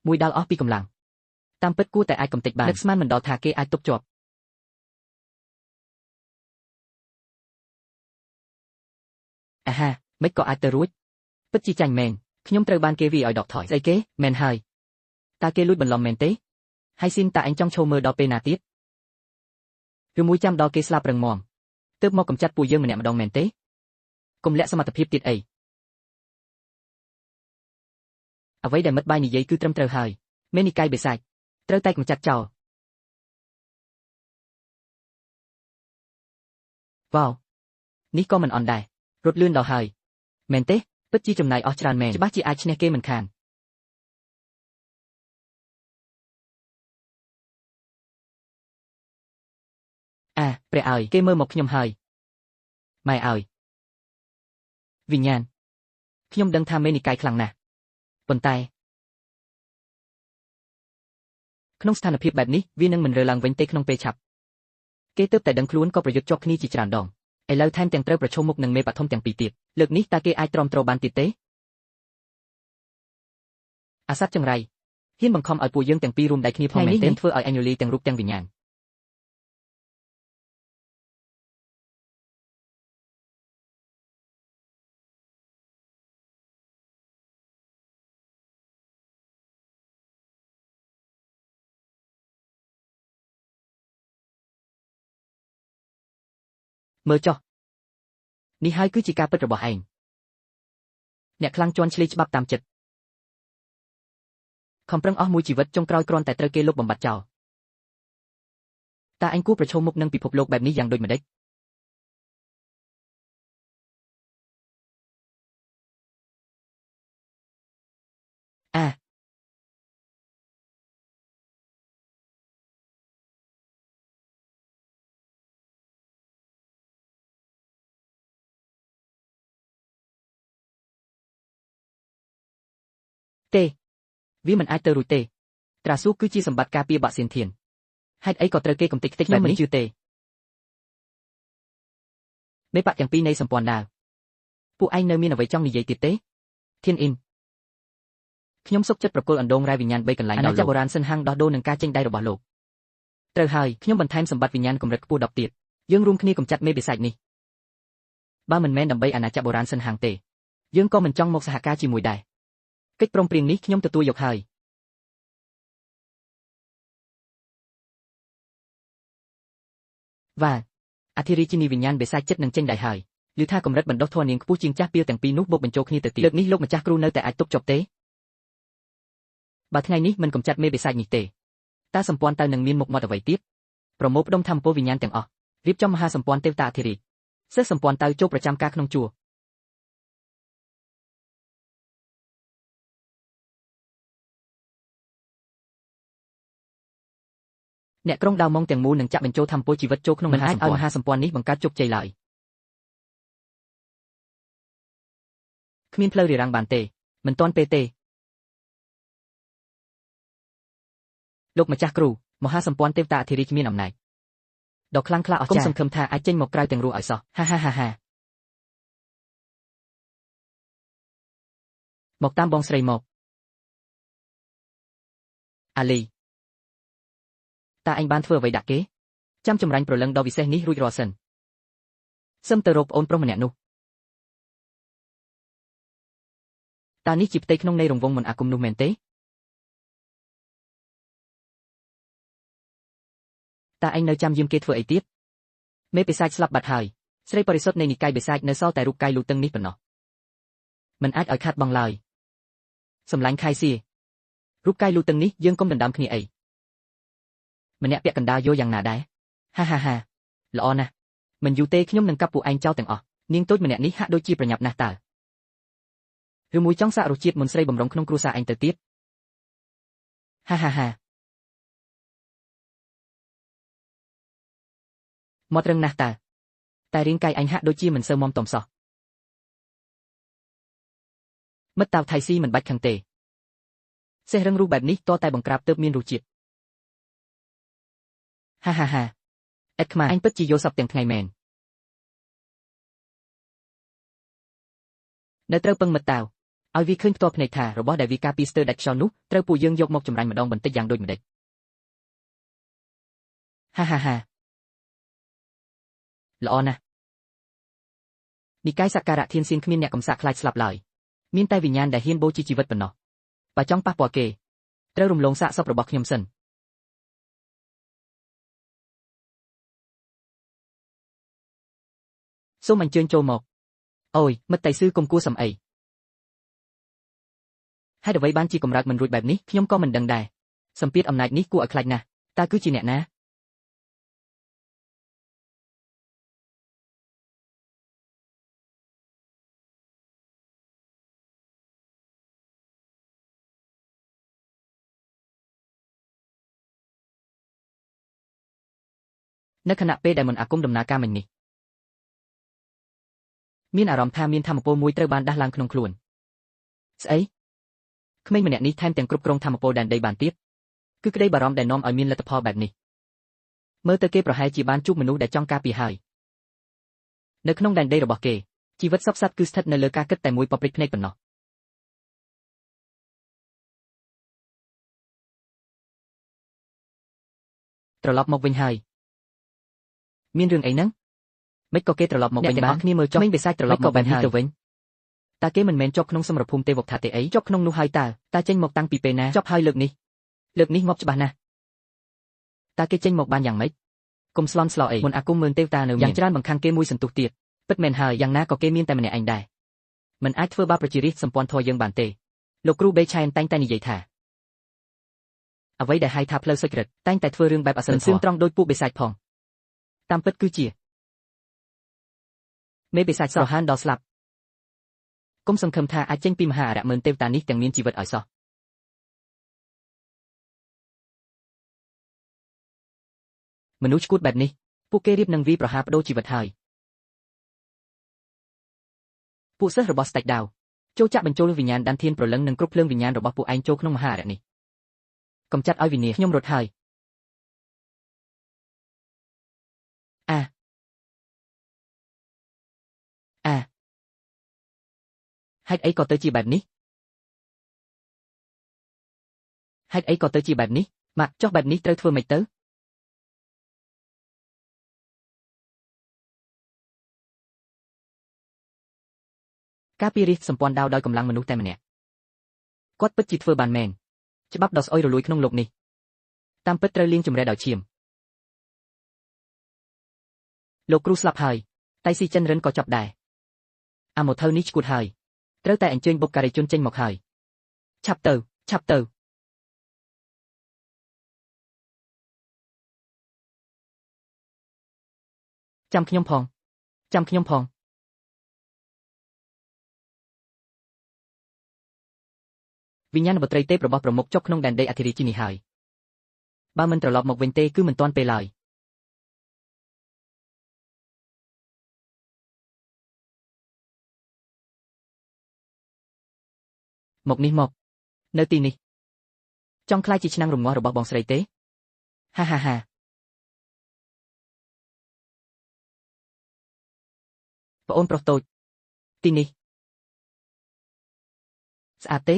មួយដាល់អស់ពីកម្លាំងតាមពិតគួរតែអាចកំទេចបាននឹកស្មានមិនដល់ថាគេអាចទប់ជាប់អាហាមិនក៏អាចទៅរួចពិតជាចាញ់មែនខ្ញុំត្រូវបានគេវាយឲ្យដកថយស្អីគេមែនហើយតើគេលួចបន្លំមែនទេហើយស៊ីនតើអញចង់ឈោមមើលដល់ពេលណាទៀតឬមួយចាំដល់គេស្លាប់រឹងមាំទើបមកកំចាត់ពួកយើងម្នាក់ម្ដងមែនទេកុំលាក់សមត្ថភាពទៀតអីអ្វីដែលមិត្តបាយនិយាយគឺត្រឹមត្រូវហើយមេនីកៃបិសាចត្រូវតែកំចាត់ចោលវ៉ាវនេះក៏មិនអន់ដែររត់លឿនដល់ហើយមែនទេពិតជាចំណាយអស់ច្រើនមែនច្បាស់ជាអាចឈ្នះគេមិនខានព្រះឲ្យគេមើលមកខ្ញុំហើយម៉ែឲ្យវិញ្ញាណខ្ញុំដឹងថាមេនីកៃខ្លាំងណាស់ប៉ុន្តែក្នុងស្ថានភាពបែបនេះវានឹងមិនរើឡើងវិញទេក្នុងពេលឆាប់គេទើបតែដឹងខ្លួនក៏ប្រយុទ្ធជាប់គ្នាជាច្រើនដងឥឡូវថែមទាំងត្រូវប្រឈមមុខនឹងមេបឋមទាំងពីរទៀតលើកនេះតើគេអាចទ្រាំទ្របានទៀតទេអាសត្វចង្រៃហ៊ានបង្ខំឲ្យពួកយើងទាំងពីររួមដៃគ្នាផងមែនទេនឹងធ្វើឲ្យអញ្ញូលីទាំងរូបទាំងវិញ្ញាណមើលចុះនេះហើយគឺជាការពិតរបស់ឯងអ្នកខ្លាំងជន់ឈ្លីច្បាប់តាមចិត្តខំប្រឹងអស់មួយជីវិតចុងក្រោយគ្រាន់តែត្រូវគេលុបបំបាត់ចោលតើអញគួរប្រឈមមុខនឹងពិភពលោកបែបនេះយ៉ាងដូចម្តេចទេវាមិនអាចទៅរួចទេត្រាស៊ូគឺជាសម្បត្តិការពារបាក់សៀនធានហេតុអីក៏ត្រូវគេកំទេចខ្ទេចបែបនេះជឿទេមេបកទាំងពីរនៃសម្ព័ន្ធដាវពួកឯងនៅមានអ្វីចង់និយាយទៀតទេធានអ៊ីនខ្ញុំសុខចិត្តប្រគល់អណ្ដូងរ៉ែវិញ្ញាណ3កន្លែងដល់លោកអាណាចក្របុរាណសិនហាងដោះដូរនឹងការចេញដៃរបស់លោកត្រូវហើយខ្ញុំបន្ថែមសម្បត្តិវិញ្ញាណកម្រិតខ្ពស់10ទៀតយើងរួមគ្នាកម្ចាត់មេបិសាចនេះបើមិនមែនដើម្បីអាណាចក្របុរាណសិនហាងទេយើងក៏មិនចង់មកសហការជាមួយដែរកិច្ចព្រមព្រៀងនេះខ្ញុំទទួលយកហើយវ៉ាអធិរាជិនីវិញ្ញាណបិសាចចិត្តនឹងចេញដែរហើយឮថាកម្រិតបណ្ដុះធននាងខ្ពស់ជាងចាស់ពីលទាំងពីរនោះបូកបញ្ចូលគ្នាទៅទៀតលើកនេះលោកម្ចាស់គ្រូនៅតែអាចទប់ជាប់ទេបើថ្ងៃនេះមិនកម្ចាត់មេបិសាចនេះទេតើសម្ព័ន្ធទៅនឹងមានមុខមាត់អ្វីទៀតប្រមូលផ្ដុំធម្មពលវិញ្ញាណទាំងអស់រៀបចំមហាសម្ព័ន្ធទេវតាអធិរាជសិស្សសម្ព័ន្ធទៅចូលប្រចាំការក្នុងជួរអ្នកក្រុងដាវម៉ុងទាំងមូលនឹងចាក់បញ្ចូលធម្មពលជីវិតចូលក្នុងមហាសម្ព័ន្ធមហាសម្ព័ន្ធនេះបង្កើតជោគជ័យឡើយគ្មានផ្លូវរារាំងបានទេមិនទាន់ពេលទេលោកម្ចាស់គ្រូមហាសម្ព័ន្ធទេវតាអធិរាជមានអំណាចដ៏ខ្លាំងក្លាអស្ចារ្យគុំសង្ឃឹមថាអាចចេញមកក្រៅទាំងរស់ឲ្យសោះហាមកតាមបងស្រីមកអាលីតើអញបានធ្វើអ្វីដាក់គេចាំចម្រាញ់ប្រលឹងដ៏វិសេសនេះរួចរាល់សិនសឹមទៅរកប្អូនប្រុសម្នាក់នោះតើនេះជាផ្ទៃក្នុងនៃរង្វង់មន្តអាគមនោះមែនទេតើអញនៅចាំយាមគេធ្វើអីទៀតមេបិសាចស្លាប់បាត់ហើយស្រីបរិសុទ្ធនៃនិកាយបិសាចនៅសល់តែរូបកាយលូតឹងនេះប៉ុណ្ណោះមិនអាចឲ្យខាត់បងឡើយសម្លាញ់ខៃសៀរូបកាយលូតឹងនេះយើងកុំដណ្ដើមគ្នាអីម្នាក់ពាក់កណ្ដាលយកយ៉ាងណាដែរហាល្អណាស់មិនយូរទេខ្ញុំនឹងកាប់ពួកឯងចោលទាំងអស់នាងតូចម្នាក់នេះហាក់ដូចជាប្រញាប់ណាស់តើឬមួយចង់សាករសជាតិមុនស្រីបំរុងក្នុងគ្រួសារឯងទៅទៀតហាមករឹងណាស់តើតែរាងកាយអញហាក់ដូចជាមិនសូវមាំទំសោះមិត្តតាវថៃស៊ីមិនបាច់ខឹងទេសេះរឹងរូបបែបនេះតតែបង្ក្រាបទើបមានរសជាតិហាអិតខ្មាអញពិតជាយល់សពទាំងថ្ងៃមែននៅត្រូវពឹងមិត្តតាវ ឲ្យវាឃើញផ្ទាល់ភ្នែកថារបស់ដែលវាការពីស្ទើរដាច់ខ្យល់នោះត្រូវពួកយើងយកមកចម្រាញ់ម្ដងបន្តិចយ៉ាងដូចម្ដេចហាហាហាល្អណាស់និកាយសក្ការៈធានសៀនគ្មានអ្នកកំសាកខ្លាចស្លាប់ឡើយមានតែវិញ្ញាណដែលហ៊ានបូជាជីវិតប៉ុណ្ណោះបើចង់ប៉ះពាល់គេត្រូវរំលងសាកសពរបស់ខ្ញុំសិនសូមអញ្ជើញចូលមកអូយមិត្តតៃស៊ឺកុំគួរសំអីហេតុអ្វីបានជាកម្រើកមិនរួចបែបនេះខ្ញុំក៏មិនដឹងដែរសម្ពាធអំណាចនេះគួរឲ្យខ្លាចណាស់តើគឺជាអ្នកណានៅខណៈពេលដែលមន្តអាគមដំណើរការមិញនេះមានអារម្មណ៍ថាមានធម៌ពលមួយត្រូវបានដាស់ឡើងក្នុងខ្លួនស្អីក្មេងម្នាក់នេះថែមទាំងគ្រប់គ្រងធម៌ពលដែនដីបានទៀតគឺក្តីបារម្ភដែលនាំឲ្យមានលទ្ធផលបែបនេះមើលទៅគេប្រហែលជាបានជួបមនុស្សដែលចង់ការពារហើយនៅក្នុងដែនដីរបស់គេជីវិតសពសត្វគឺស្ថិតនៅលើការគិតតែមួយប៉ព្រិចភ្នែកប៉ុណ្ណោះត្រឡប់មកវិញហើយមានរឿងអីហ្នឹងមិនក៏គេត្រឡប់មកវិញបានគ្នាមើលចុះមិនបិសាចត្រឡប់មកបែបនេះទៅវិញតើគេមិនមែនជាប់ក្នុងសមរភូមិទេវតាទេអីជាប់ក្នុងនោះហើយតើចេញមកតាំងពីពេលណាជាប់ហើយលើកនេះងាប់ច្បាស់ណាស់តើគេចេញមកបានយ៉ាងម៉េចកុំស្លន់ស្លោអីមុនអាគមមើលទេវតានៅយ៉ាងច្រើនបង្ខាំងគេមួយសន្ទុះទៀតពិតមែនហើយយ៉ាងណាក៏គេមានតែម្នាក់ឯងដែរមិនអាចធ្វើបាបប្រជារាស្ត្រសម្ព័ន្ធធរយើងបានទេលោកគ្រូបេឆែនតែងតែនិយាយថាអ្វីដែលហៅថាផ្លូវសុចរិតតែងតែធ្វើរឿងបែបអសិលធម៌ត្រង់ដោយពួកបិសាចផងតាមពិតគឺជាមេបិសាចស្រហានដល់ស្លាប់គុំសង្ឃឹមថាអាចចេញពីមហាអរិយមើលទេវតានេះទាំងមានជីវិតឲ្យសោះមនុស្សឈួតបែបនេះពួកគេរៀបនឹងវាប្រហារបដូរជីវិតហើយពួកសិស្សរបស់ស្ដេចដាវចូលចាក់បញ្ចូលវិញ្ញាណដានធានប្រលឹងនិងគ្រប់ភ្លើងវិញ្ញាណរបស់ពួកឯងចូលក្នុងមហាអរិយនេះកំចាត់ឲ្យវិនាសខ្ញុំរត់ហើយហេតុអីក៏ទៅជាបែបនេះម៉ាក់ចុះបែបនេះត្រូវធ្វើម៉េចទៅការពីរាជសម្ព័ន្ធដាវដោយកម្លាំងមនុស្សតែម្នាក់គាត់ពិតជាធ្វើបានមែនច្បាប់ដ៏ស្អុយរលួយក្នុងលោកនេះតាមពិតត្រូវលាងជម្រះដោយឈាមលោកគ្រូស្លាប់ហើយតែស៊ីចិនរិនក៏ចប់ដែរអាម៉ូថៅនេះឈួតហើយត្រូវតែអញ្ជើញបុព្វការីជនចេញមកហើយឆាប់ទៅចាំខ្ញុំផងវិញ្ញាណបត្រីទេពរបស់ប្រមុខជាប់ក្នុងដែនដីអធិរាជនេះហើយបើមិនត្រឡប់មកវិញទេគឺមិនទាន់ពេលឡើយមកនេះមកនៅទីនេះចង់ខ្លាចជាឆ្នាំងរំងាស់របស់បងស្រីទេហាហាហាប្អូនប្រុសតូចទីនេះស្អាតទេ